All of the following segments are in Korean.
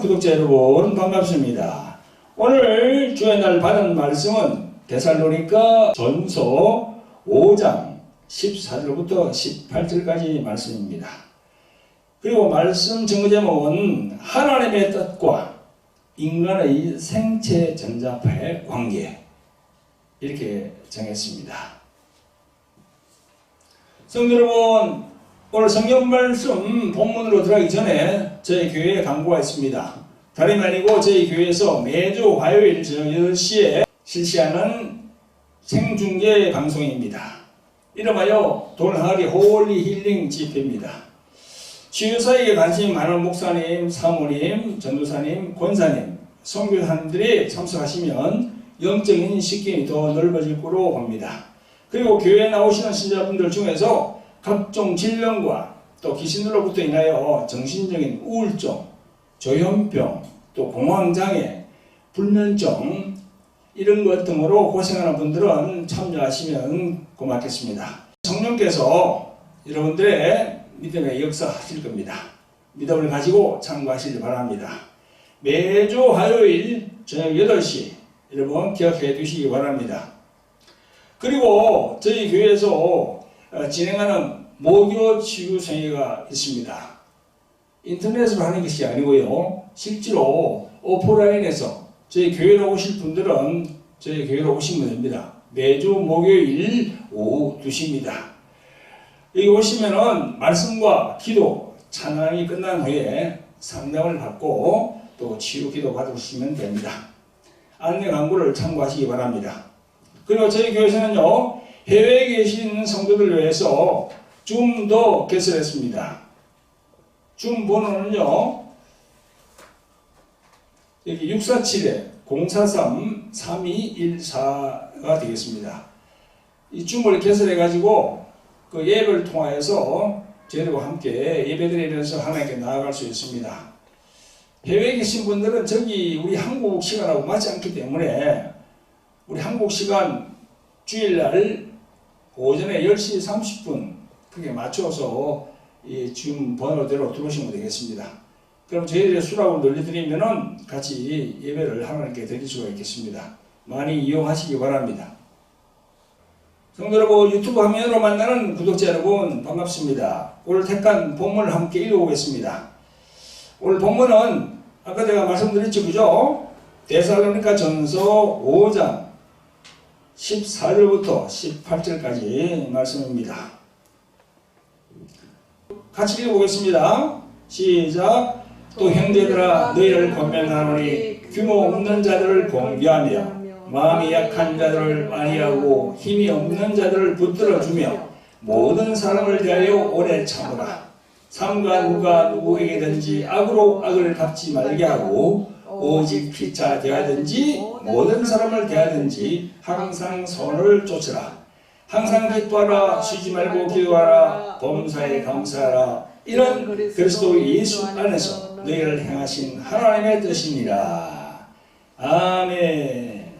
구독자 여러분 반갑습니다. 오늘 주의 날 받은 말씀은 데살로니가 전서 5장 14절부터 18절까지 말씀입니다. 그리고 말씀 증거 제목은 하나님의 뜻과 인간의 생체 전자파의 관계, 이렇게 정했습니다. 성도 여러분, 오늘 성경 말씀 본문으로 들어가기 전에 저희 교회에 광고가 있습니다. 다름이 아니고 저희 교회에서 매주 화요일 저녁 8시에 실시하는 생중계 방송입니다. 이름하여 돌항아리 홀리 힐링 집회입니다. 치유사에게 관심이 많은 목사님, 사모님, 전도사님, 권사님, 선교사님들이 참석하시면 영적인 식견이 더 넓어질 거로 봅니다. 그리고 교회에 나오시는 신자분들 중에서 각종 질병과 또 귀신으로부터 인하여 정신적인 우울증, 조현병, 또 공황장애, 불면증 이런 것 등으로 고생하는 분들은 참여하시면 고맙겠습니다. 성령께서 여러분들의 믿음의 역사하실 겁니다. 믿음을 가지고 참고하시길 바랍니다. 매주 화요일 저녁 8시 여러분 기억해 두시기 바랍니다. 그리고 저희 교회에서 진행하는 모교 치유생회가 있습니다. 인터넷으로 하는 것이 아니고요. 실제로 오프라인에서 저희 교회로 오실 분들은 저희 교회로 오시면 됩니다. 매주 목요일 오후 2시입니다. 여기 오시면은 말씀과 기도, 찬양이 끝난 후에 상담을 받고 또 치유 기도 받으시면 됩니다. 안내 광고를 참고하시기 바랍니다. 그리고 저희 교회에서는요, 해외에 계신 성도들을 위해서 줌도 개설했습니다. 줌 번호는요, 여기 647-043-3214가 되겠습니다. 이 줌을 개설해가지고 그 예배를 통하여서 저희들과 함께 예배드리면서 하나님께 나아갈 수 있습니다. 해외에 계신 분들은 저기 우리 한국 시간하고 맞지 않기 때문에 우리 한국 시간 주일날 오전에 10시 30분 그게 맞춰서 이 줌 번호대로 들어오시면 되겠습니다. 그럼 저희들의 수락을 늘려드리면은 같이 예배를 하나님께 드릴 수가 있겠습니다. 많이 이용하시기 바랍니다. 성도 여러분, 유튜브 화면으로 만나는 구독자 여러분 반갑습니다. 오늘 택한 본문을 함께 읽어보겠습니다. 오늘 본문은 아까 제가 말씀드렸죠, 그죠? 데살로니가 전서 5장 14절부터 18절까지 말씀입니다. 같이 읽어보겠습니다. 시작. 또 형제들아, 너희를 권면하노니 규모 없는 자들을 공개하며 마음이 약한 자들을 안위하고 힘이 없는 자들을 붙들어주며 모든 사람을 대하여 오래 참으라. 삼가 누가 누구에게든지 악으로 악을 갚지 말게 하고 오직 피차 대하든지 모든 사람을 대하든지 항상 선을 쫓으라. 항상 기뻐하라. 쉬지 말고 기도하라. 범사에 감사하라. 이런 그리스도 예수 안에서 너희를 행하신 하나님의 뜻이니라. 아멘.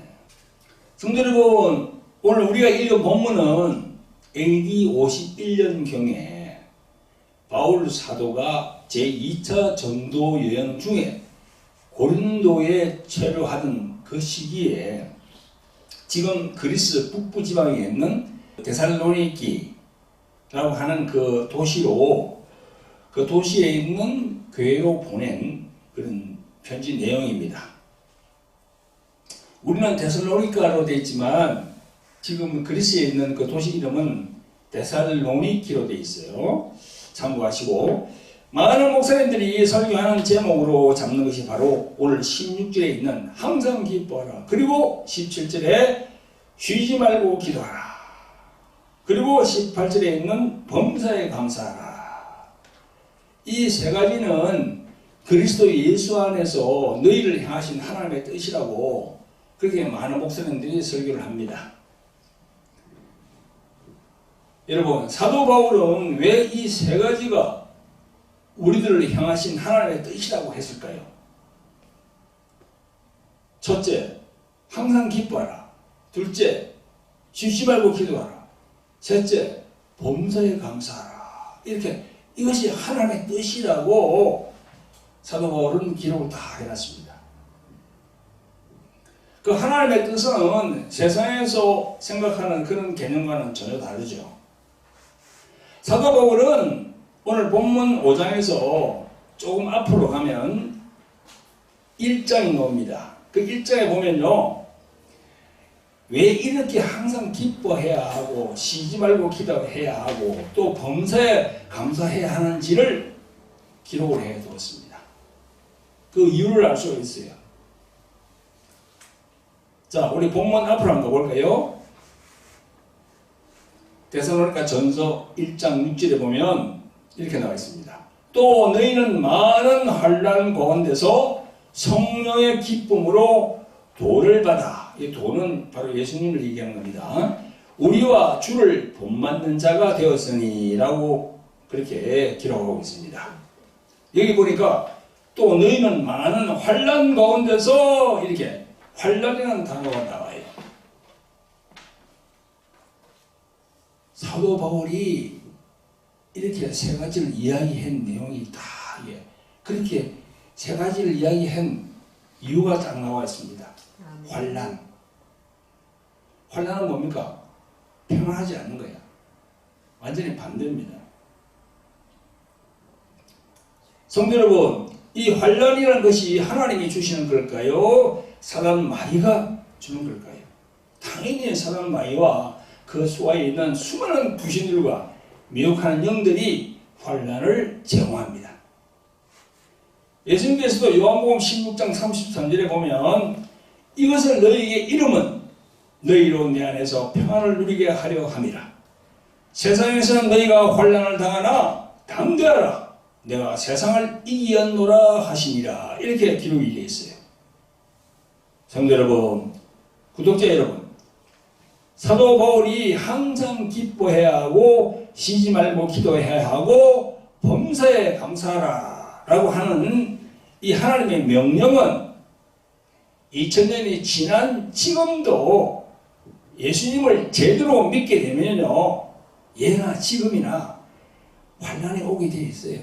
성도 여러분, 오늘 우리가 읽은 본문은 AD 51년경에 바울 사도가 제2차 전도 여행 중에 고린도에 체류하던 그 시기에 지금 그리스 북부 지방에 있는 데살로니키라고 하는 그 도시로, 그 도시에 있는 교회로 보낸 그런 편지 내용입니다. 우리는 데살로니카로 되어 있지만 지금 그리스에 있는 그 도시 이름은 데살로니키로 되어 있어요. 참고하시고, 많은 목사님들이 설교하는 제목으로 잡는 것이 바로 오늘 16절에 있는 항상 기뻐하라. 그리고 17절에 쉬지 말고 기도하라. 그리고 18절에 있는 범사에 감사하라. 이 세 가지는 그리스도 예수 안에서 너희를 향하신 하나님의 뜻이라고 그렇게 많은 목사님들이 설교를 합니다. 여러분, 사도 바울은 왜 이 세 가지가 우리들을 향하신 하나님의 뜻이라고 했을까요? 첫째, 항상 기뻐하라. 둘째, 쉬지 말고 기도하라. 셋째, 범사에 감사하라. 이렇게 이것이 하나님의 뜻이라고 사도 바울은 기록을 다 해놨습니다. 그 하나님의 뜻은 세상에서 생각하는 그런 개념과는 전혀 다르죠. 사도 바울은 오늘 본문 5장에서 조금 앞으로 가면 1장이 나옵니다. 그 1장에 보면요, 왜 이렇게 항상 기뻐해야 하고 쉬지 말고 기도해야 하고 또 범사에 감사해야 하는지를 기록을 해두었습니다. 그 이유를 알 수가 있어요. 자, 우리 본문 앞으로 한번 가볼까요? 데살로니가 전서 1장 6절에 보면 이렇게 나와 있습니다. 또 너희는 많은 환난 가운데서 성령의 기쁨으로 도를 받아. 이 도는 바로 예수님을 얘기하는 겁니다. 우리와 주를 본받는 자가 되었으니 라고 그렇게 기록하고 있습니다. 여기 보니까 또 너희는 많은 환난 가운데서 이렇게 환난이라는 단어가 나와요. 사도 바울이 이렇게 세 가지를 이야기한 내용이 다 그렇게 세 가지를 이야기한 이유가 딱 나와 있습니다. 환난. 환난은 뭡니까? 평안하지 않는 거야. 완전히 반대입니다. 성도 여러분, 이 환난이라는 것이 하나님이 주시는 걸까요? 사단 마귀가 주는 걸까요? 당연히 사단 마귀와 그 수하에 있는 수많은 귀신들과 미혹하는 영들이 환난을 제공합니다. 예수님께서도 요한복음 16장 33절에 보면 이것을 너희에게 이름은 너희로 내 안에서 평안을 누리게 하려 함이라. 세상에서는 너희가 환난을 당하나 담대하라. 내가 세상을 이기었노라 하시니라. 이렇게 기록이 되어 있어요. 성도 여러분, 구독자 여러분, 사도 바울이 항상 기뻐해야 하고 쉬지 말고 기도해야 하고 범사에 감사하라 라고 하는 이 하나님의 명령은 2000년이 지난 지금도 예수님을 제대로 믿게 되면요, 예나 지금이나 환난이 오게 되어 있어요.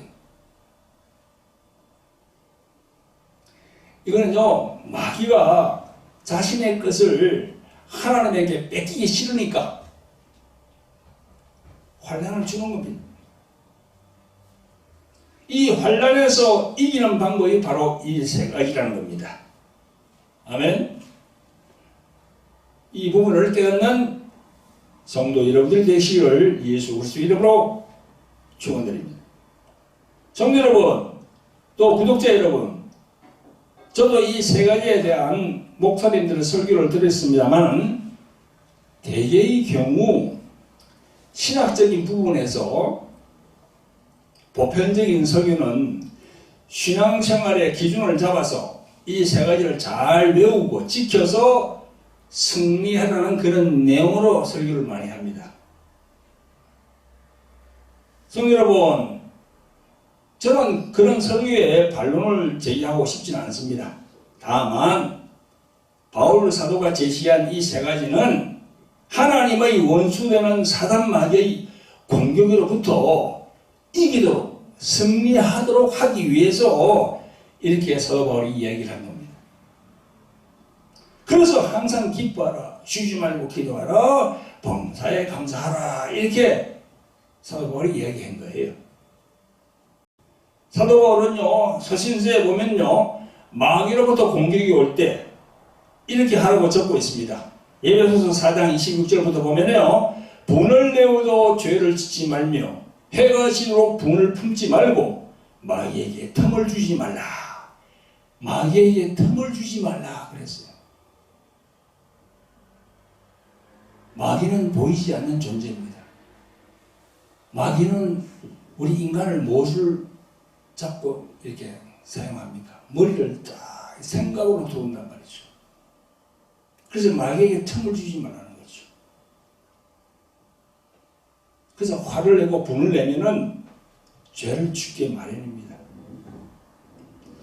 이거는요, 마귀가 자신의 것을 하나님에게 뺏기기 싫으니까 환난을 주는 겁니다. 이 환난에서 이기는 방법이 바로 이 세 가지라는 겁니다. 아멘. 이 부분을 깨닫는 성도 여러분들 되시기를 예수 그리스도 이름으로 축원드립니다. 성도 여러분, 또 구독자 여러분, 저도 이 세 가지에 대한 목사님들의 설교를 들었습니다만 대개의 경우 신학적인 부분에서 보편적인 설교는 신앙생활의 기준을 잡아서 이 세 가지를 잘 외우고 지켜서 승리하라는 그런 내용으로 설교를 많이 합니다. 성도 여러분, 저는 그런 설교에 반론을 제기하고 싶지는 않습니다. 다만 바울 사도가 제시한 이 세 가지는 하나님의 원수되는 사단 마귀의 공격으로부터 이기도록 승리하도록 하기 위해서 이렇게 사도 바울이 이야기를 한 겁니다. 그래서 항상 기뻐하라, 쉬지 말고 기도하라, 범사에 감사하라, 이렇게 사도 바울이 이야기한 거예요. 사도 바울은요, 서신서에 보면요, 마귀로부터 공격이 올 때 이렇게 하라고 적고 있습니다. 에베소서 4장 26절부터 보면요, 분을 내어도 죄를 짓지 말며 해가 지도록 분을 품지 말고 마귀에게 틈을 주지 말라. 마귀에게 틈을 주지 말라 그랬어요. 마귀는 보이지 않는 존재입니다. 마귀는 우리 인간을 무엇을 잡고 이렇게 사용합니까? 머리를 딱 생각으로 들어온단 말이죠. 그래서 마귀에게 틈을 주지 말라는 거죠. 그래서 화를 내고 분을 내면은 죄를 짓게 마련입니다.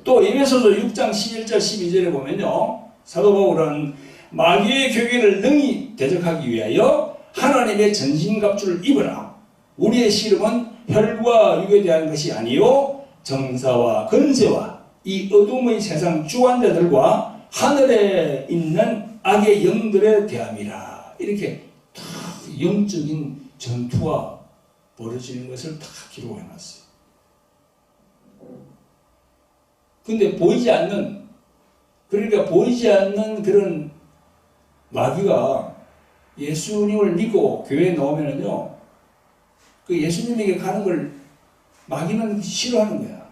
또 에베소서 6장 11절 12절에 보면요, 사도 바울은 마귀의 교계를 능히 대적하기 위하여 하나님의 전신갑주를 입으라. 우리의 씨름은 혈과 육에 대한 것이 아니요 정사와 권세와 이 어둠의 세상 주관자들과 하늘에 있는 악의 영들에 대함이라. 이렇게 다 영적인 전투가 벌어지는 것을 다 기록해놨어요. 근데 보이지 않는, 그러니까 보이지 않는 그런 마귀가 예수님을 믿고 교회에 나오면은요, 그 예수님에게 가는 걸 마귀는 싫어하는 거야.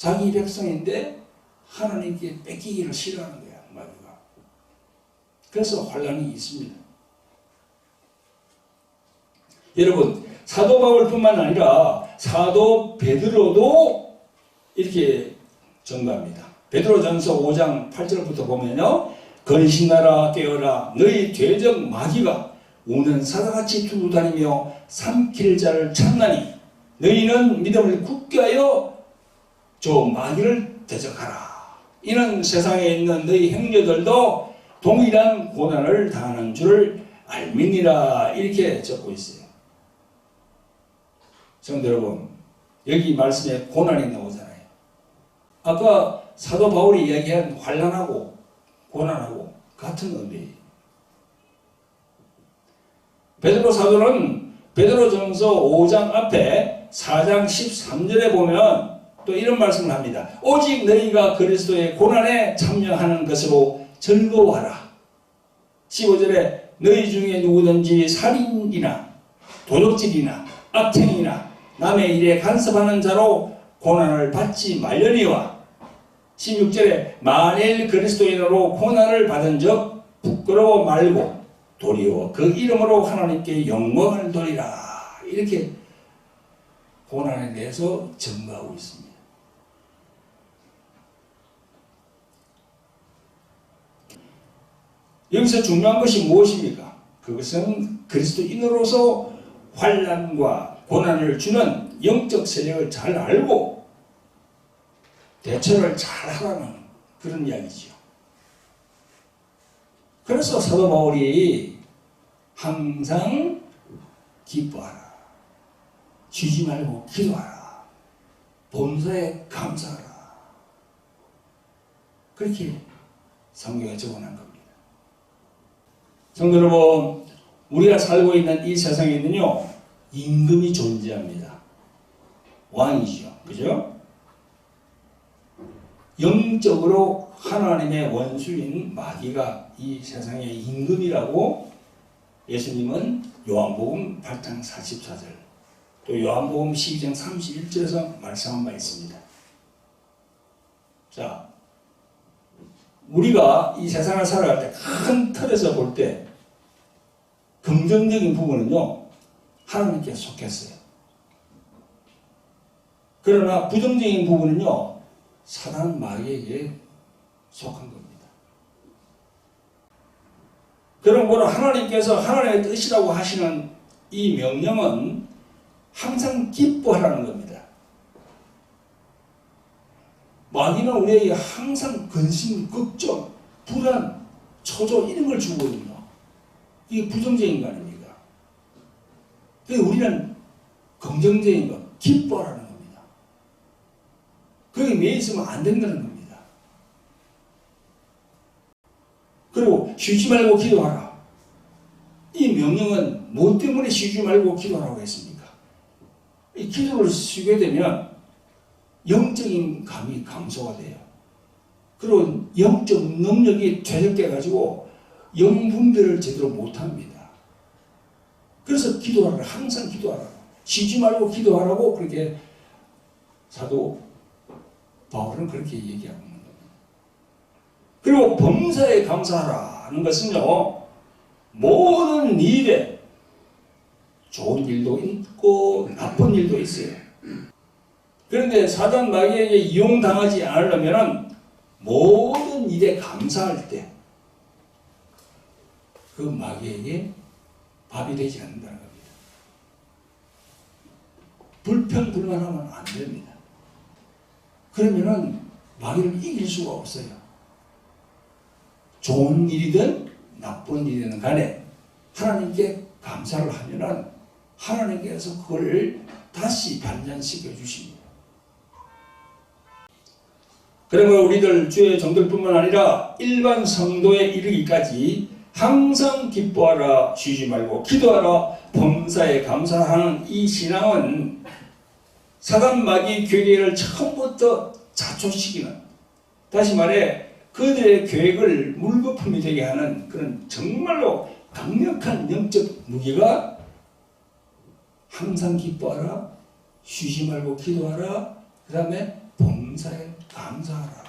자기 백성인데 하나님께 뺏기기를 싫어하는 거야, 마귀가. 그래서 환란이 있습니다. 여러분, 사도 바울뿐만 아니라 사도 베드로도 이렇게 전가합니다. 베드로전서 5장 8절부터 보면요, 근신하라 깨어라 너희 죄적 마귀가 우는 사자같이 두루다니며 삼킬 자를 찾나니 너희는 믿음을 굳게 하여 저 마귀를 대적하라. 이는 세상에 있는 너희 형제들도 동일한 고난을 당하는 줄을 알미니라. 이렇게 적고 있어요. 성도 여러분, 여기 말씀에 고난이 나오잖아요. 아까 사도 바울이 이야기한 환난하고 고난하고 같은 의미예요. 베드로 사도는 베드로전서 5장 앞에 4장 13절에 보면 또 이런 말씀을 합니다. 오직 너희가 그리스도의 고난에 참여하는 것으로 즐거워하라. 15절에 너희 중에 누구든지 살인이나 도둑질이나 악행이나 남의 일에 간섭하는 자로 고난을 받지 말려니와 16절에 만일 그리스도인으로 고난을 받은 적 부끄러워 말고 도리어 그 이름으로 하나님께 영광을 돌리라. 이렇게 고난에 대해서 증거하고 있습니다. 여기서 중요한 것이 무엇입니까? 그것은 그리스도인으로서 환난과 고난을 주는 영적 세력을 잘 알고 대처를 잘 하라는 그런 이야기죠. 그래서 사도 바울이 항상 기뻐하라. 쉬지 말고 기도하라. 범사에 감사하라. 그렇게 성경에 적어놓은 겁니다. 성도 여러분, 우리가 살고 있는 이 세상에는요, 임금이 존재합니다. 왕이죠. 그죠? 영적으로 하나님의 원수인 마귀가 이 세상의 임금이라고 예수님은 요한복음 8장 44절, 또 요한복음 12장 31절에서 말씀한 바 있습니다. 자, 우리가 이 세상을 살아갈 때 큰 틀에서 볼 때 긍정적인 부분은요, 하나님께 속했어요. 그러나 부정적인 부분은요, 사단 마귀에게 속한 겁니다. 그러므로 하나님께서 하나님의 뜻이라고 하시는 이 명령은 항상 기뻐하라는 겁니다. 마귀는 우리에게 항상 근심, 걱정, 불안, 초조 이런 걸 주거든요. 이게 부정적인 거 아닙니까? 그래서 우리는 긍정적인 것, 기뻐하라는 겁니다. 거기에 매여 있으면 안 된다는 겁니다. 그리고 쉬지 말고 기도하라. 이 명령은 뭐 때문에 쉬지 말고 기도하라고 했습니까? 이 기도를 쉬게 되면 영적인 감이 감소가 돼요. 그리고 영적 능력이 퇴적돼가지고 영분별을 제대로 못합니다. 그래서 기도하라. 항상 기도하라. 쉬지 말고 기도하라고 그렇게 사도 바울은 그렇게 얘기하고 있는 겁니다. 그리고 범사에 감사하라는 것은요, 모든 일에 좋은 일도 있고 나쁜 일도 있어요. 그런데 사단 마귀에게 이용당하지 않으려면 모든 일에 감사할 때 그 마귀에게 밥이 되지 않는다는 겁니다. 불평불만하면 안 됩니다. 그러면은 마귀를 이길 수가 없어요. 좋은 일이든 나쁜 일이든 간에 하나님께 감사를 하면은 하나님께서 그걸 다시 반전시켜 주십니다. 그러므로 우리들 주의 종들뿐만 아니라 일반 성도에 이르기까지 항상 기뻐하라, 쉬지 말고 기도하라, 범사에 감사하는 이 신앙은 사단 마귀 교계를 처음부터 자초시키는, 다시 말해 그들의 계획을 물거품이 되게 하는 그런 정말로 강력한 영적 무기가 항상 기뻐하라, 쉬지 말고 기도하라, 그 다음에 범사에 감사하라.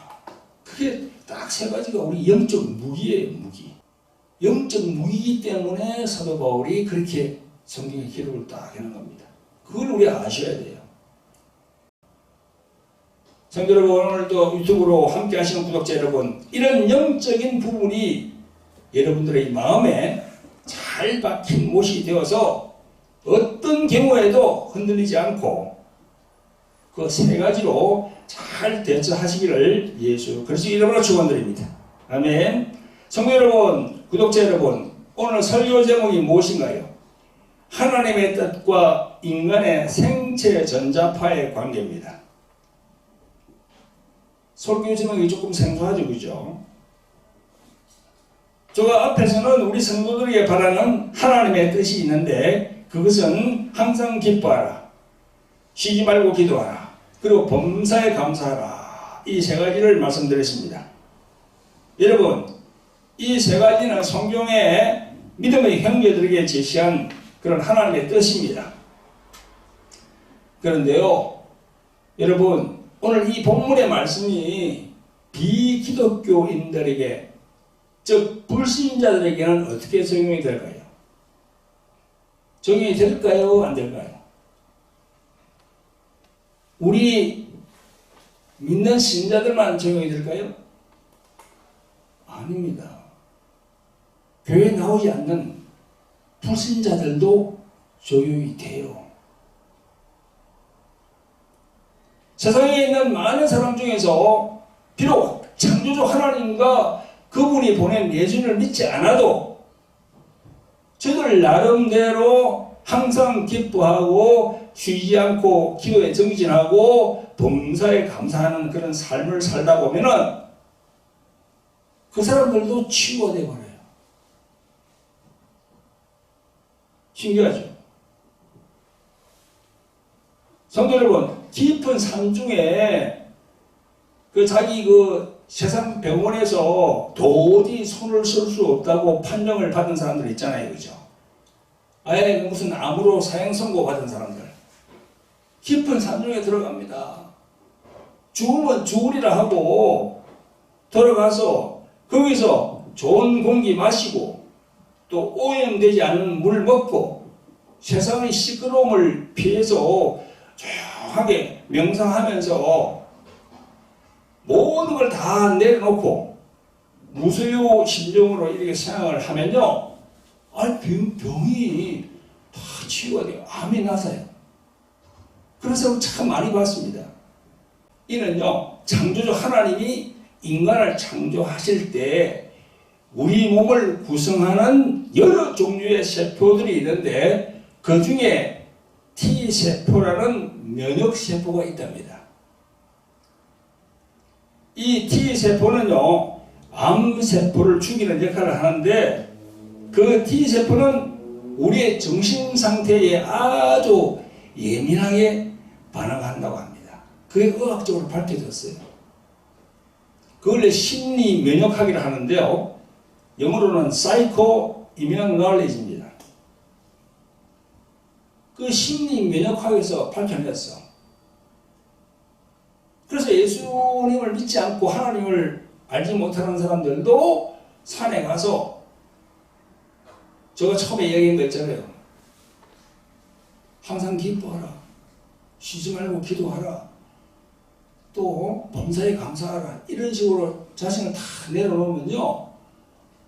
그게 딱 세 가지가 우리 영적 무기예요. 무기. 영적 무기이기 때문에 사도 바울이 그렇게 성경의 기록을 딱 해놓은 겁니다. 그걸 우리 아셔야 돼요. 성도 여러분, 오늘도 유튜브로 함께 하시는 구독자 여러분, 이런 영적인 부분이 여러분들의 마음에 잘 박힌 못이 되어서 어떤 경우에도 흔들리지 않고 그 세 가지로 잘 대처하시기를 예수 그리스도 이름으로 축원드립니다. 아멘. 성도 여러분, 구독자 여러분, 오늘 설교 제목이 무엇인가요? 하나님의 뜻과 인간의 생체 전자파의 관계입니다. 설교 제목이 조금 생소하죠, 그죠? 저 앞에서는 우리 성도들에게 바라는 하나님의 뜻이 있는데, 그것은 항상 기뻐하라, 쉬지 말고 기도하라, 그리고 범사에 감사하라, 이 세 가지를 말씀드렸습니다. 여러분, 이 세 가지는 성경의 믿음의 형제들에게 제시한 그런 하나님의 뜻입니다. 그런데요, 여러분, 오늘 이 본문의 말씀이 비기독교인들에게, 즉 불신자들에게는 어떻게 적용이 될까요? 적용이 될까요? 안 될까요? 우리 믿는 신자들만 적용이 될까요? 아닙니다. 교회에 나오지 않는 불신자들도 적용이 돼요. 세상에 있는 많은 사람 중에서 비록 창조주 하나님과 그분이 보낸 예수님을 믿지 않아도 저들 나름대로 항상 기뻐하고 쉬지 않고 기도에 정진하고 범사에 감사하는 그런 삶을 살다 보면은 그 사람들도 치유가 되어버려요. 신기하죠? 성도 여러분, 깊은 산 중에 자기 세상 병원에서 도저히 손을 쓸 수 없다고 판정을 받은 사람들 있잖아요. 그죠? 아예 무슨 암으로 사형 선고 받은 사람들. 깊은 산 중에 들어갑니다. 죽으면 죽으리라 하고 들어가서 거기서 좋은 공기 마시고 또 오염되지 않은 물 먹고 세상의 시끄러움을 피해서 조용하게 명상하면서 모든 걸 다 내려놓고 무소유 심정으로 이렇게 생각을 하면요, 병이 다 치유가 돼요. 암이 나서요. 그래서 참 많이 봤습니다. 이는요, 창조주 하나님이 인간을 창조하실 때 우리 몸을 구성하는 여러 종류의 세포들이 있는데 그 중에 T세포라는 면역세포가 있답니다. 이 T세포는요, 암세포를 죽이는 역할을 하는데 그 T세포는 우리의 정신상태에 아주 예민하게 반응한다고 합니다. 그게 의학적으로 밝혀졌어요. 그걸 심리 면역학이라 하는데요, 영어로는 Psycho Immune Knowledge입니다. 그 심리 면역학에서 밝혀냈어. 그래서 예수님을 믿지 않고 하나님을 알지 못하는 사람들도 산에 가서, 제가 처음에 이야기한 거 있잖아요. 항상 기뻐하라, 쉬지 말고 기도하라, 또 범사에 감사하라, 이런 식으로 자신을 다 내려놓으면요,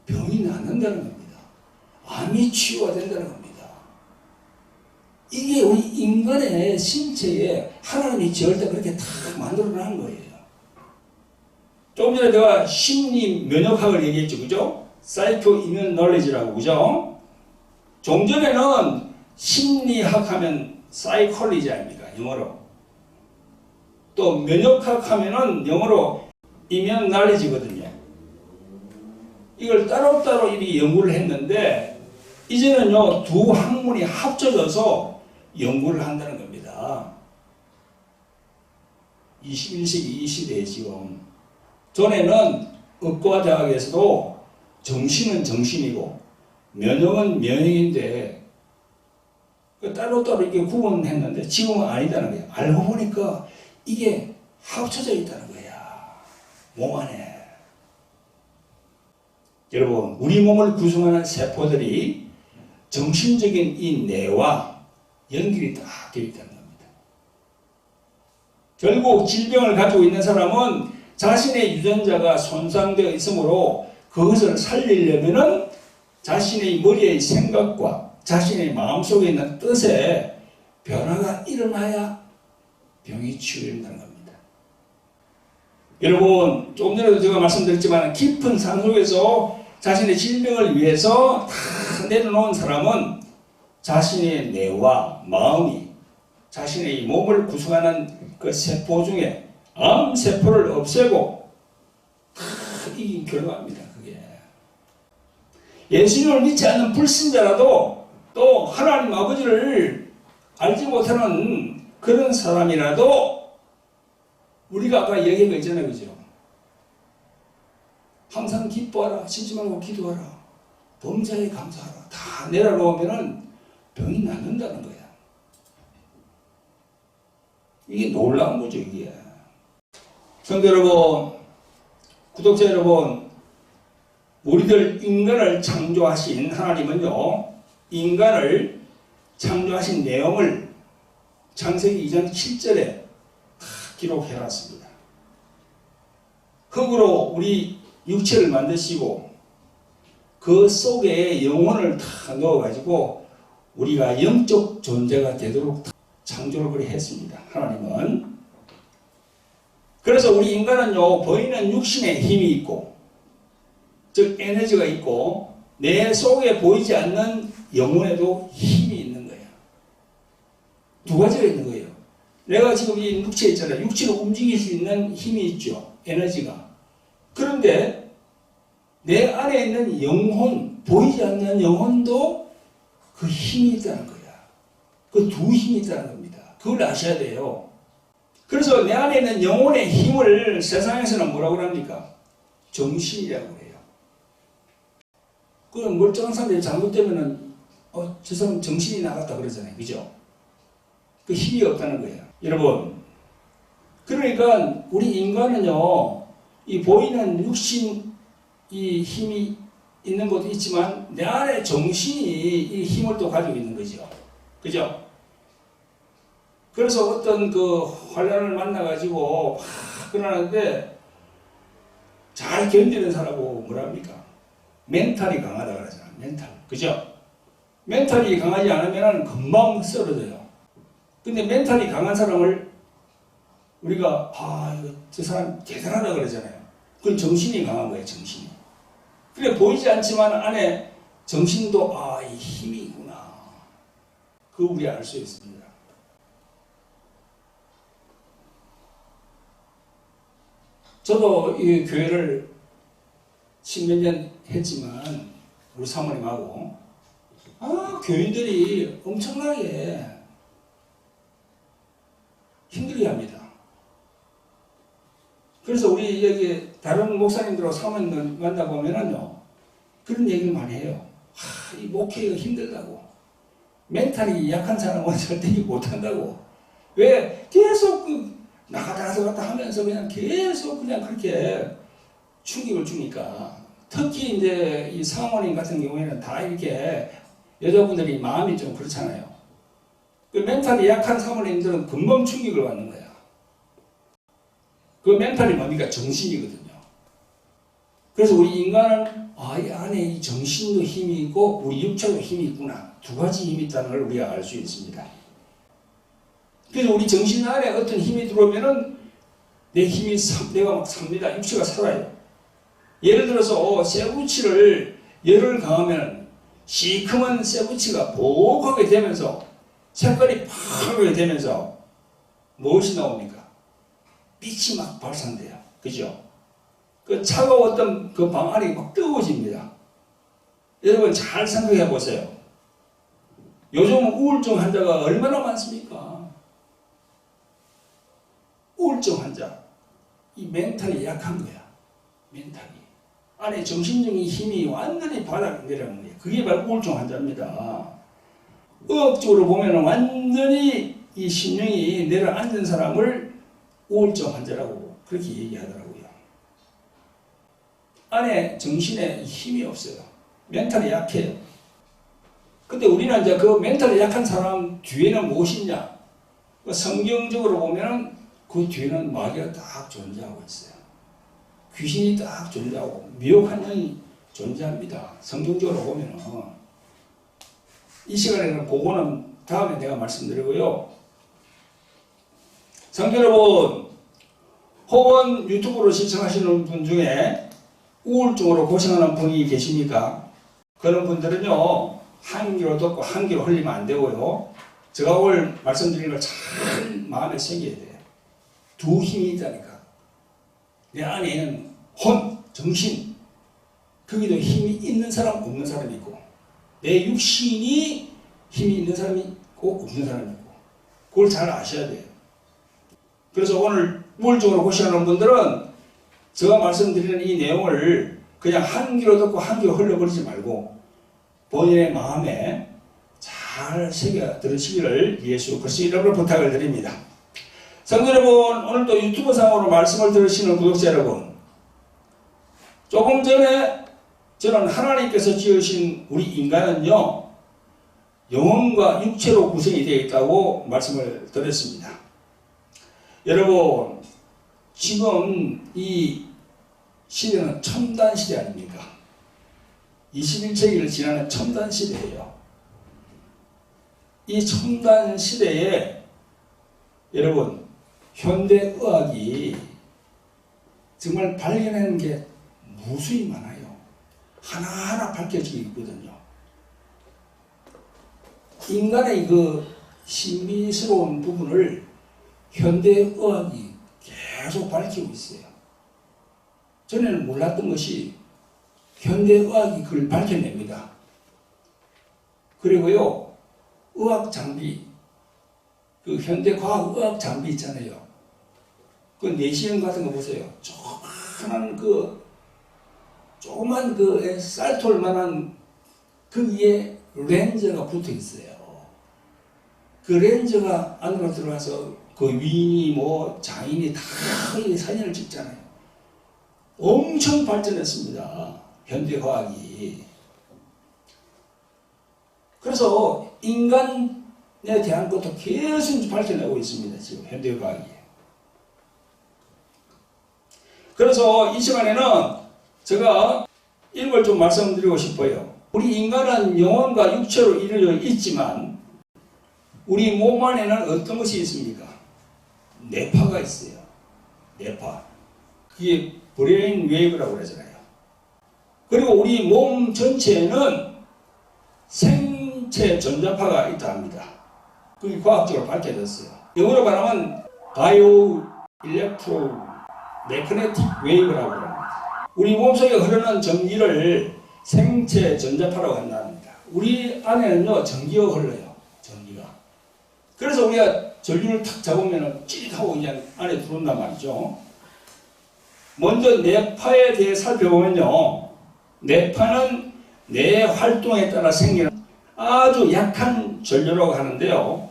병이 낫는다는 겁니다. 암이 치유가 된다는 겁니다. 이게 우리 인간의 신체에 하나님이 지을 때 그렇게 다 만들어놓은 거예요. 조금 전에 내가 심리 면역학을 얘기했죠, 그죠? Psycho Immune Knowledge라고, 그죠? 종전에는 심리학 하면 Psychology 아닙니까? 영어로. 또 면역학 하면은 영어로 이면 날려지거든요. 이걸 따로따로 이렇게 연구를 했는데 이제는요 두 학문이 합쳐져서 연구를 한다는 겁니다. 21세기 이 시대에 지금 전에는 의과대학에서도 정신은 정신이고 면역은 면역인데 따로따로 이렇게 구분했는데 지금은 아니다는 거예요. 알고 보니까 이게 합쳐져 있다는 거야. 몸 안에. 여러분, 우리 몸을 구성하는 세포들이 정신적인 이 뇌와 연결이 다 되어 있다는 겁니다. 결국 질병을 가지고 있는 사람은 자신의 유전자가 손상되어 있으므로 그것을 살리려면은 자신의 머리의 생각과 자신의 마음속에 있는 뜻에 변화가 일어나야 병이 치유된다는 겁니다. 여러분, 조금 전에도 제가 말씀드렸지만 깊은 산속에서 자신의 질병을 위해서 다 내려놓은 사람은 자신의 뇌와 마음이 자신의 몸을 구성하는 그 세포 중에 암세포를 없애고 다 이긴 결과입니다. 그게. 예수님을 믿지 않는 불신자라도 또 하나님 아버지를 알지 못하는 그런 사람이라도 우리가 아까 얘기한 거 있잖아요. 그죠? 항상 기뻐하라. 쉬지 말고 기도하라. 범사에 감사하라. 다 내려놓으면 병이 낫는다는 거야. 이게 놀라운 거죠. 이게. 성도 여러분, 구독자 여러분, 우리들 인간을 창조하신 하나님은요, 인간을 창조하신 내용을 창세기 2장 7절에 다 기록해놨습니다. 흙으로 우리 육체를 만드시고 그 속에 영혼을 다 넣어가지고 우리가 영적 존재가 되도록 창조를 그리 했습니다. 하나님은. 그래서 우리 인간은요, 보이는 육신에 힘이 있고, 즉 에너지가 있고, 내 속에 보이지 않는 영혼에도 힘이 있는 거예요. 두 가지가 있는 거예요. 내가 지금 이 육체에 있잖아요. 육체를 움직일 수 있는 힘이 있죠. 에너지가. 그런데 내 안에 있는 영혼, 보이지 않는 영혼도 그 힘이 있다는 거야. 그 두 힘이 있다는 겁니다. 그걸 아셔야 돼요. 그래서 내 안에 있는 영혼의 힘을 세상에서는 뭐라고 합니까? 정신이라고 해요. 그럼 멀쩡한 사람들이 잘못되면은 저 사람 정신이 나갔다 그러잖아요. 그죠? 그 힘이 없다는 거예요. 여러분, 그러니까 우리 인간은요, 이 보이는 육신 이 힘이 있는 것도 있지만 내 안에 정신이 이 힘을 또 가지고 있는 거죠. 그죠? 그래서 어떤 그 환란을 만나가지고 막 그러는데 잘 견디는 사람하고 뭐랍니까? 멘탈이 강하다 그러잖아요. 멘탈. 그죠? 멘탈이 강하지 않으면 금방 쓰러져요. 근데 멘탈이 강한 사람을 우리가 이거 저 사람 대단하다 그러잖아요. 그건 정신이 강한 거예요. 정신이. 그래 보이지 않지만 안에 정신도 이 힘이 있구나. 그거 우리 알 수 있습니다. 저도 이 교회를 10몇 년 했지만 우리 사모님하고 교인들이 엄청나게 힘들게 합니다. 그래서 우리 여기 다른 목사님들하고 사모님들 만나보면은요, 그런 얘기를 많이 해요. 이 목회가 힘들다고. 멘탈이 약한 사람은 절대 못한다고. 왜? 계속 나가다 갔다 하면서 그냥 계속 그냥 그렇게 충격을 주니까. 특히 이제 이 사모님 같은 경우에는 다 이렇게 여자분들이 마음이 좀 그렇잖아요. 그 멘탈이 약한 사모님들은 금방 충격을 받는 거야. 그 멘탈이 뭡니까? 정신이거든요. 그래서 우리 인간은 이 안에 이 정신도 힘이 있고 우리 육체도 힘이 있구나. 두 가지 힘이 있다는 걸 우리가 알 수 있습니다. 그래서 우리 정신 안에 어떤 힘이 들어오면은 내 힘이 내가 막 삽니다. 육체가 살아요. 예를 들어서 쇠붙이를 열을 가하면 시커먼 쇠붙이가 보하게 되면서 색깔이 파랗게 되면서 무엇이 나옵니까? 빛이 막 발산돼요. 그죠? 그 차가웠던 그 방 안이 막 뜨거워집니다. 여러분 잘 생각해 보세요. 요즘 우울증 환자가 얼마나 많습니까? 우울증 환자. 이 멘탈이 약한 거야. 멘탈이. 안에 정신적인 힘이 완전히 바닥 내려간 거예요. 그게 바로 우울증 환자입니다. 의학적으로 보면 완전히 이 심령이 내려앉은 사람을 우울증 환자라고 그렇게 얘기하더라고요. 안에 정신에 힘이 없어요. 멘탈이 약해요. 근데 우리는 이제 그 멘탈이 약한 사람 뒤에는 무엇이 있냐? 성경적으로 보면 그 뒤에는 마귀가 딱 존재하고 있어요. 귀신이 딱 존재하고 미혹한 영이 존재합니다. 성경적으로 보면. 이 시간에는 그거는 다음에 내가 말씀드리고요. 성도 여러분, 혹은 유튜브로 시청하시는 분 중에 우울증으로 고생하는 분이 계십니까? 그런 분들은요, 한 귀로 듣고 한 귀로 흘리면 안 되고요. 제가 오늘 말씀드리는 걸 잘 마음에 새겨야 돼요. 두 힘이 있다니까. 내 안에 있는 혼, 정신, 거기도 힘이 있는 사람, 없는 사람이 있고, 내 육신이 힘이 있는 사람이 있고, 없는 사람이 있고, 그걸 잘 아셔야 돼요. 그래서 오늘 우울증으로 고생하는 분들은 제가 말씀드리는 이 내용을 그냥 한 귀로 듣고 한 귀로 흘려버리지 말고 본인의 마음에 잘 새겨 들으시기를 예수 그리스도 이름으로 부탁을 드립니다. 성도 여러분, 오늘도 유튜브 상으로 말씀을 들으시는 구독자 여러분, 조금 전에 저는 하나님께서 지으신 우리 인간은요, 영혼과 육체로 구성이 되어 있다고 말씀을 드렸습니다. 여러분, 지금 이 시대는 첨단 시대 아닙니까? 21세기를 지나는 첨단 시대예요. 이 첨단 시대에 여러분, 현대의학이 정말 발견하는 게 무수히 많아요. 하나하나 밝혀지고 있거든요. 인간의 그 신비스러운 부분을 현대의학이 계속 밝히고 있어요. 전에는 몰랐던 것이 현대의학이 그걸 밝혀냅니다. 그리고요, 의학 장비, 그 현대과학 의학 장비 있잖아요. 그 내시경 같은 거 보세요. 조그만 그 쌀톨 만한 그 위에 렌즈가 붙어 있어요. 그 렌즈가 안으로 들어가서 그 위인이 뭐 장인이 다 사진을 찍잖아요. 엄청 발전했습니다. 현대과학이. 그래서 인간에 대한 것도 계속 밝혀내고 있습니다. 지금 현대과학이. 그래서 이 시간에는 제가 이런 걸 좀 말씀드리고 싶어요. 우리 인간은 영혼과 육체로 이루어져 있지만 우리 몸 안에는 어떤 것이 있습니까? 뇌파가 있어요. 뇌파. 그게 브레인 웨이브라고 그러잖아요. 그리고 우리 몸 전체에는 생체 전자파가 있다 합니다. 그게 과학적으로 밝혀졌어요. 영어로 말하면 바이오 일렉트로 매그네틱 웨이브라고 합니다. 우리 몸속에 흐르는 전기를 생체 전자파라고 한답니다. 우리 안에는요, 전기가 흘러요. 전기가. 그래서 우리가 전류를 탁 잡으면 찌릿하고 그냥 안에 들어온단 말이죠. 먼저 뇌파에 대해 살펴보면요, 뇌파는 뇌 활동에 따라 생기는 아주 약한 전류라고 하는데요,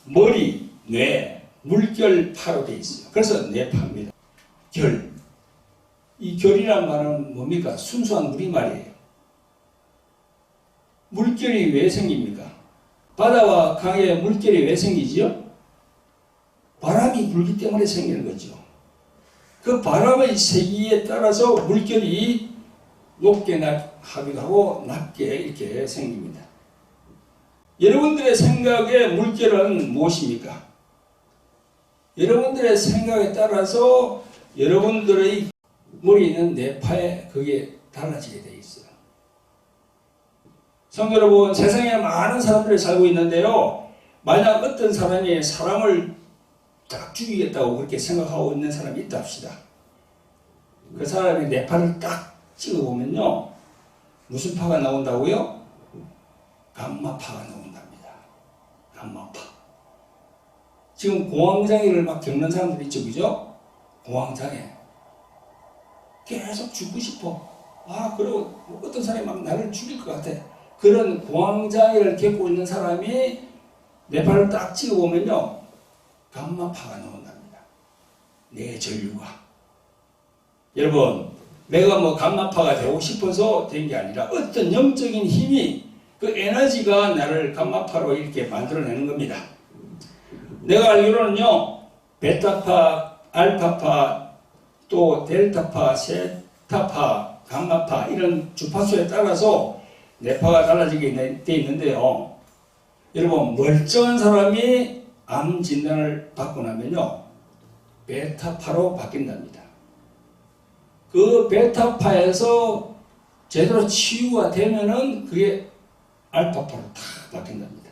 머리, 뇌, 물결파로 되어 있어요. 그래서 뇌파입니다. 결. 이 결이란 말은 뭡니까? 순수한 우리말이에요. 물결이 왜 생깁니까? 바다와 강에 물결이 왜 생기지요? 바람이 불기 때문에 생기는 거죠. 그 바람의 세기에 따라서 물결이 높게 하기도 하고 낮게 이렇게 생깁니다. 여러분들의 생각에 물결은 무엇입니까? 여러분들의 생각에 따라서 여러분들의 머리에 있는 뇌파에 그게 달라지게 되어 있어요. 성도 여러분, 세상에 많은 사람들이 살고 있는데요, 만약 어떤 사람이 사람을 딱 죽이겠다고 그렇게 생각하고 있는 사람이 있다 합시다. 그 사람이 뇌파를 딱 찍어보면요. 무슨 파가 나온다고요? 감마파가 나온답니다. 감마파. 지금 공황장애를 막 겪는 사람들이 있죠. 그죠? 공황장애. 계속 죽고 싶어. 그리고 어떤 사람이 막 나를 죽일 것 같아. 그런 공황장애를 겪고 있는 사람이 뇌파를 딱 찍어보면요. 감마파가 나온답니다. 내 전류가. 여러분, 내가 뭐 감마파가 되고 싶어서 된 게 아니라 어떤 영적인 힘이 그 에너지가 나를 감마파로 이렇게 만들어내는 겁니다. 내가 알기로는요, 베타파, 알파파, 또 델타파, 세타파, 감마파 이런 주파수에 따라서 뇌파가 달라지게 돼 있는데요. 여러분, 멀쩡한 사람이 암 진단을 받고 나면요, 베타파로 바뀐답니다. 그 베타파에서 제대로 치유가 되면은 그게 알파파로 다 바뀐답니다.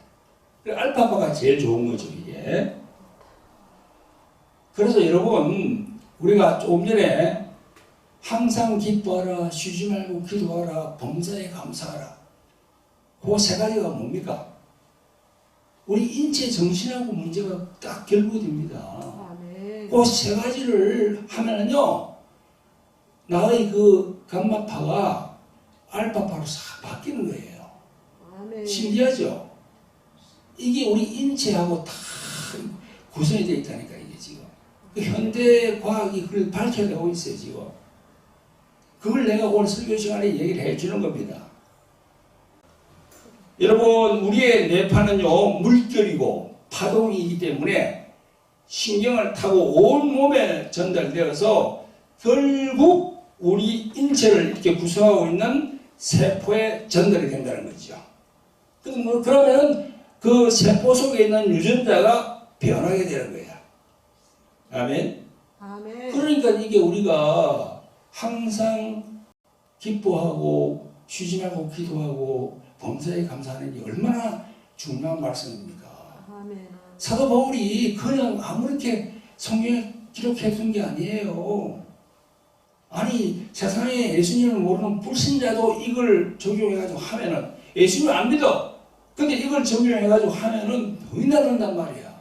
알파파가 제일 좋은 거죠, 이게. 그래서 여러분, 우리가 조금 전에 항상 기뻐하라, 쉬지 말고 기도하라, 범사에 감사하라. 그 세 가지가 뭡니까? 우리 인체 정신하고 문제가 딱 결부됩니다. 그 세 가지를 하면은요, 나의 그 감마파가 알파파로 싹 바뀌는 거예요. 아멘. 신기하죠? 이게 우리 인체하고 다 구성이 되어 있다니까, 이게 지금. 현대 과학이 그걸 밝혀내고 있어요, 지금. 그걸 내가 오늘 설교 시간에 얘기를 해 주는 겁니다. 여러분, 우리의 뇌파는요, 물결이고 파동이기 때문에 신경을 타고 온 몸에 전달되어서 결국 우리 인체를 이렇게 구성하고 있는 세포에 전달이 된다는 거죠. 그러면 그 세포 속에 있는 유전자가 변하게 되는 거야. 아멘? 아멘. 그러니까 이게 우리가 항상 기뻐하고 쉬지 말고 기도하고 범사에 감사하는 게 얼마나 중요한 말씀입니까? 아멘. 사도 바울이 그냥 아무렇게 성경에 기록해 둔 게 아니에요. 아니, 세상에 예수님을 모르는 불신자도 이걸 적용해가지고 하면은, 예수님을 안 믿어. 근데 이걸 적용해가지고 하면은 더이 나른단 말이야.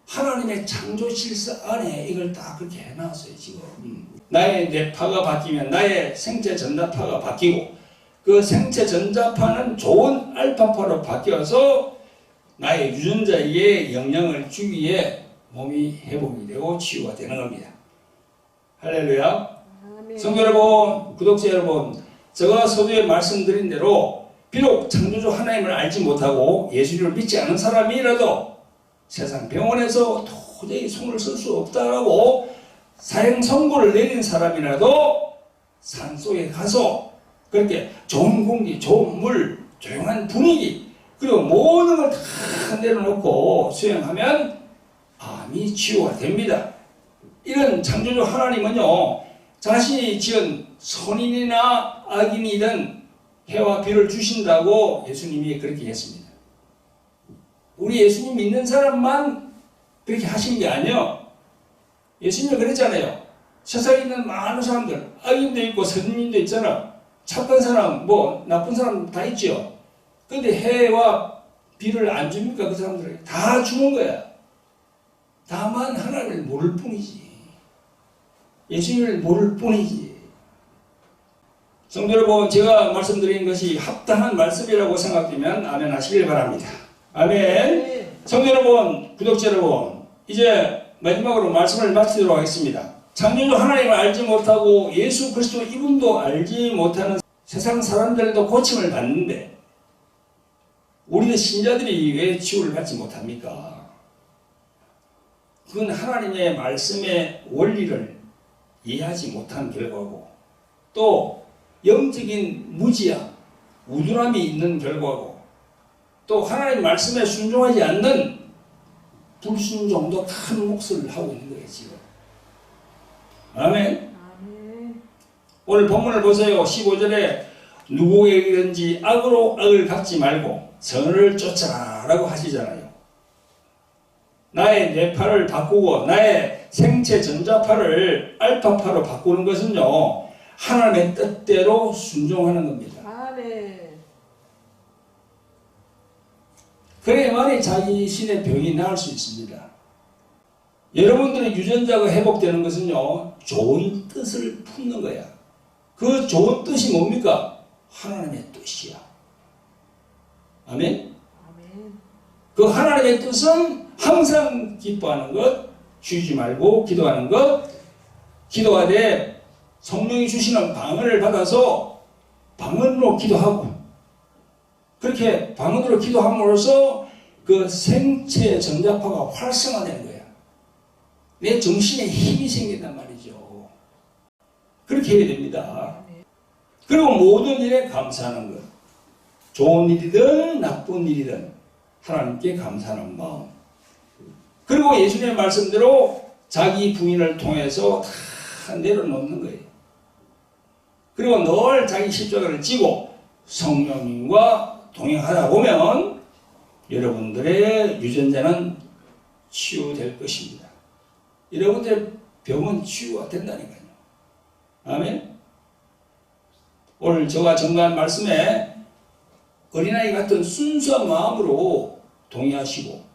하나님의 창조 실사 안에 이걸 딱 그렇게 해놨어요, 지금. 나의 뇌파가 바뀌면 나의 생체 전자파가 바뀌고, 그 생체 전자파는 좋은 알파파로 바뀌어서 나의 유전자에 영향을 주기에 몸이 회복이 되고 치유가 되는 겁니다. 할렐루야. 아멘. 성도 여러분, 구독자 여러분, 제가 서두에 말씀드린 대로 비록 창조주 하나님을 알지 못하고 예수님을 믿지 않은 사람이라도 세상 병원에서 도저히 손을 쓸 수 없다라고 사형 선고를 내린 사람이라도 산속에 가서 그렇게 좋은 공기, 좋은 물, 조용한 분위기, 그리고 모든 걸 다 내려놓고 수행하면 암이 치유가 됩니다. 이런 창조주 하나님은요, 자신이 지은 선인이나 악인이든 해와 비를 주신다고 예수님이 그렇게 했습니다. 우리 예수님 믿는 사람만 그렇게 하신 게 아니에요. 예수님이 그랬잖아요. 세상에 있는 많은 사람들, 악인도 있고 선인도 있잖아. 착한 사람, 뭐 나쁜 사람 다 있죠. 근데 해와 비를 안 줍니까? 그 사람들에게 다 주는 거야. 다만 하나님을 모를 뿐이지. 예수님을 모를 뿐이지. 성도 여러분, 제가 말씀드린 것이 합당한 말씀이라고 생각되면 아멘 하시길 바랍니다. 아멘. 성도 여러분, 구독자 여러분, 이제 마지막으로 말씀을 마치도록 하겠습니다. 창조주 하나님을 알지 못하고 예수 그리스도 이분도 알지 못하는 세상 사람들도 고침을 받는데 우리는 신자들이 왜 치유를 받지 못합니까? 그건 하나님의 말씀의 원리를 이해하지 못한 결과고, 또 영적인 무지함, 우둔함이 있는 결과고, 또 하나님 말씀에 순종하지 않는 불순종도 큰 몫을 하고 있는 거예요, 지금. 아멘. 아멘. 오늘 본문을 보세요. 15절에 누구에게든지 악으로 악을 갚지 말고 선을 쫓아라 라고 하시잖아요. 나의 뇌파를 바꾸고 나의 생체 전자파를 알파파로 바꾸는 것은요, 하나님의 뜻대로 순종하는 겁니다. 아멘. 그래야만이 자신의 병이 나을 수 있습니다. 여러분들의 유전자가 회복되는 것은요, 좋은 뜻을 품는 거야. 그 좋은 뜻이 뭡니까? 하나님의 뜻이야. 아멘? 아멘. 그 하나님의 뜻은 항상 기뻐하는 것, 쉬지 말고 기도하는 것, 기도하되 성령이 주시는 방언을 받아서 방언으로 기도하고, 그렇게 방언으로 기도함으로써 그 생체 전자파가 활성화되는 거야. 내 정신에 힘이 생긴단 말이죠. 그렇게 해야 됩니다. 그리고 모든 일에 감사하는 것. 좋은 일이든 나쁜 일이든 하나님께 감사하는 마음. 그리고 예수님의 말씀대로 자기 부인을 통해서 다 내려놓는 거예요. 그리고 늘 자기 십자가를 지고 성령님과 동행하다 보면 여러분들의 유전자는 치유될 것입니다. 여러분들의 병은 치유가 된다니까요. 아멘. 오늘 저와 정말 말씀에 어린아이 같은 순수한 마음으로 동의하시고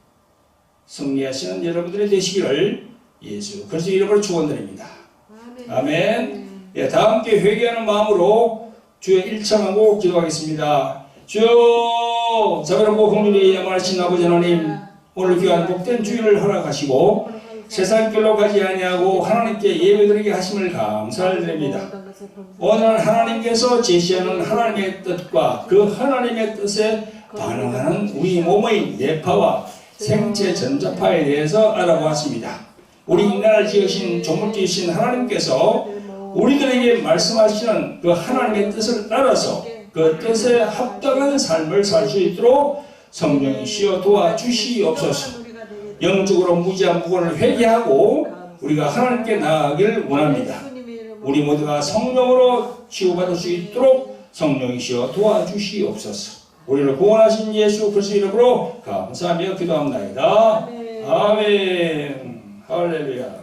승리하시는 여러분들이 되시기를 예수 그리스도 이름으로 축원드립니다. 아멘. 아멘. 예, 다 함께 회개하는 마음으로 주의 일창하고 기도하겠습니다. 주여, 자비롭고 공률이 양호하신 아버지 하나님, 오늘 귀한 복된 주일을 허락하시고 세상 길로 가지 아니하고 하나님께 예배드리게 하심을 감사드립니다. 오늘 하나님께서 제시하는 하나님의 뜻과 그 하나님의 뜻에 반응하는 우리 몸의 뇌파와 생체 전자파에 대해서 알아보았습니다. 우리 인간을 지으신 조물주이신 하나님께서 우리들에게 말씀하시는 그 하나님의 뜻을 따라서 그 뜻에 합당한 삶을 살 수 있도록 성령이시여 도와주시옵소서. 영적으로 무지한 부분을 회개하고 우리가 하나님께 나아가길 원합니다. 우리 모두가 성령으로 치유받을 수 있도록 성령이시여 도와주시옵소서. 우리를 구원하신 예수 그리스도 이름으로 감사하며 기도합니다. 아멘. 할렐루야.